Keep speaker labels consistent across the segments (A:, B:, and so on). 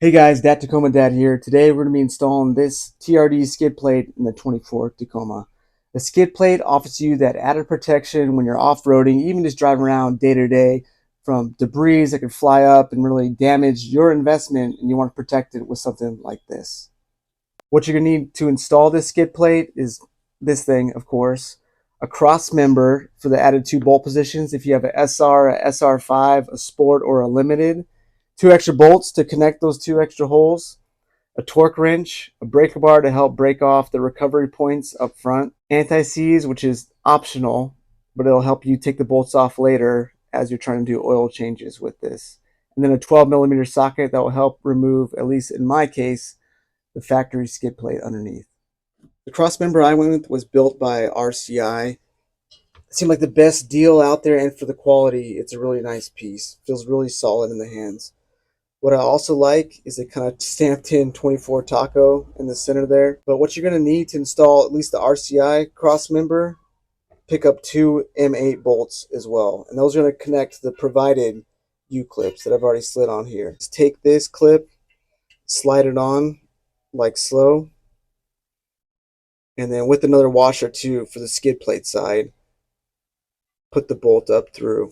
A: Hey guys, Dat Tacoma Dad here. Today we're going to be installing this TRD skid plate in the 24 Tacoma. The skid plate offers you that added protection when you're off-roading, even just driving around day to day from debris that could fly up and really damage your investment, and you want to protect it with something like this. What you're going to need to install this skid plate is this thing, of course, a cross member for the added 2 bolt positions if you have a SR, a SR5, a Sport, or a Limited. 2 extra bolts to connect those 2 extra holes, a torque wrench, a breaker bar to help break off the recovery points up front, anti-seize, which is optional, but it'll help you take the bolts off later as you're trying to do oil changes with this. And then a 12mm socket that will help remove, at least in my case, the factory skid plate underneath. The cross member I went with was built by RCI. It seemed like the best deal out there, and for the quality, it's a really nice piece. Feels really solid in the hands. What I also like is it kind of stamped in 24 Taco in the center there. But what you're going to need to install at least the RCI cross member, pick up 2 M8 bolts as well. And those are going to connect the provided U-clips that I've already slid on here. Just take this clip, slide it on like slow, and then with another washer too for the skid plate side, put the bolt up through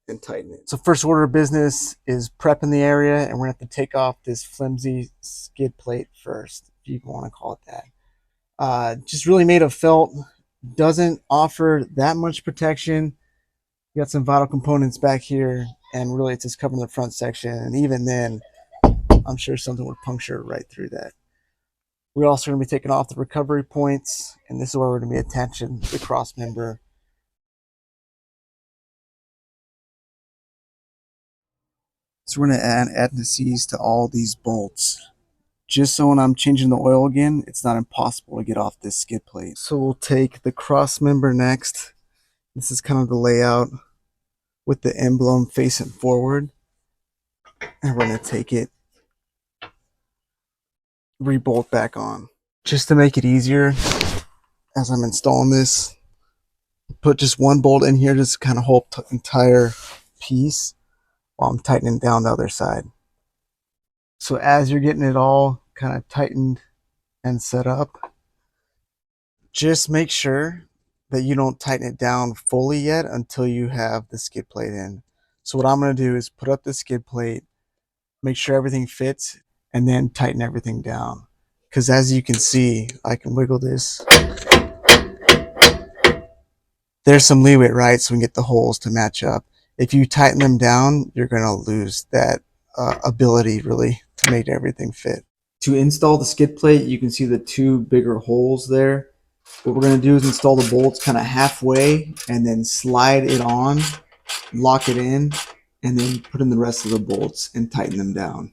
A: and tighten it. So first order of business is prepping the area, and we're gonna have to take off this flimsy skid plate first, if you want to call it that. Just really made of felt, doesn't offer that much protection. You got some vital components back here, and really it's just covering the front section, and even then I'm sure something would puncture right through that. We're also going to be taking off the recovery points, and this is where we're going to be attaching the cross member. So we're going to add anti-seize to all these bolts, just so when I'm changing the oil again, it's not impossible to get off this skid plate. So we'll take the cross member next. This is kind of the layout with the emblem facing forward. And we're going to take it, re-bolt back on. Just to make it easier, as I'm installing this, put just 1 bolt in here, just kind of hold the entire piece while I'm tightening down the other side. So as you're getting it all kind of tightened and set up, just make sure that you don't tighten it down fully yet until you have the skid plate in. So what I'm going to do is put up the skid plate, make sure everything fits, and then tighten everything down. Because as you can see, I can wiggle this. There's some leeway, right, so we can get the holes to match up. If you tighten them down, you're going to lose that ability really to make everything fit. To install the skid plate, you can see the 2 bigger holes there. What we're going to do is install the bolts kind of halfway and then slide it on, lock it in, and then put in the rest of the bolts and tighten them down.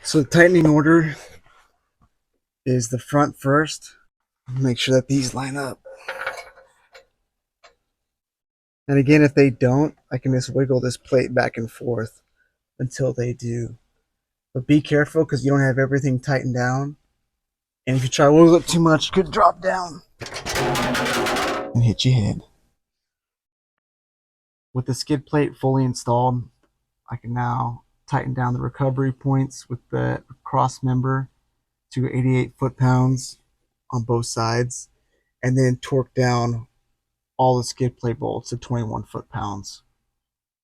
A: So the tightening order is the front first. Make sure that these line up. And again, if they don't, I can just wiggle this plate back and forth until they do. But be careful because you don't have everything tightened down. And if you try to wiggle it too much, you could drop down and hit your head. With the skid plate fully installed, I can now tighten down the recovery points with the cross member to 88 foot-pounds on both sides, and then torque down all the skid plate bolts to 21 foot-pounds.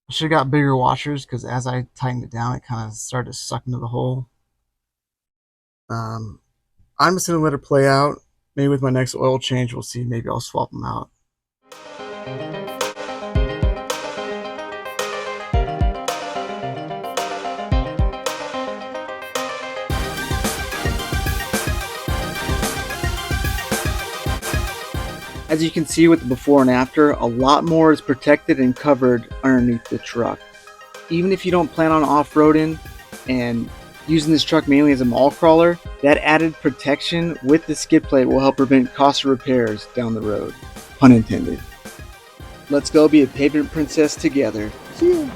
A: I should have got bigger washers because as I tightened it down, it kind of started to suck into the hole. I'm just going to let it play out. Maybe with my next oil change, we'll see. Maybe I'll swap them out. As you can see with the before and after, a lot more is protected and covered underneath the truck. Even if you don't plan on off-roading and using this truck mainly as a mall crawler, that added protection with the skid plate will help prevent costly repairs down the road. Pun intended. Let's go be a pavement princess together. See ya.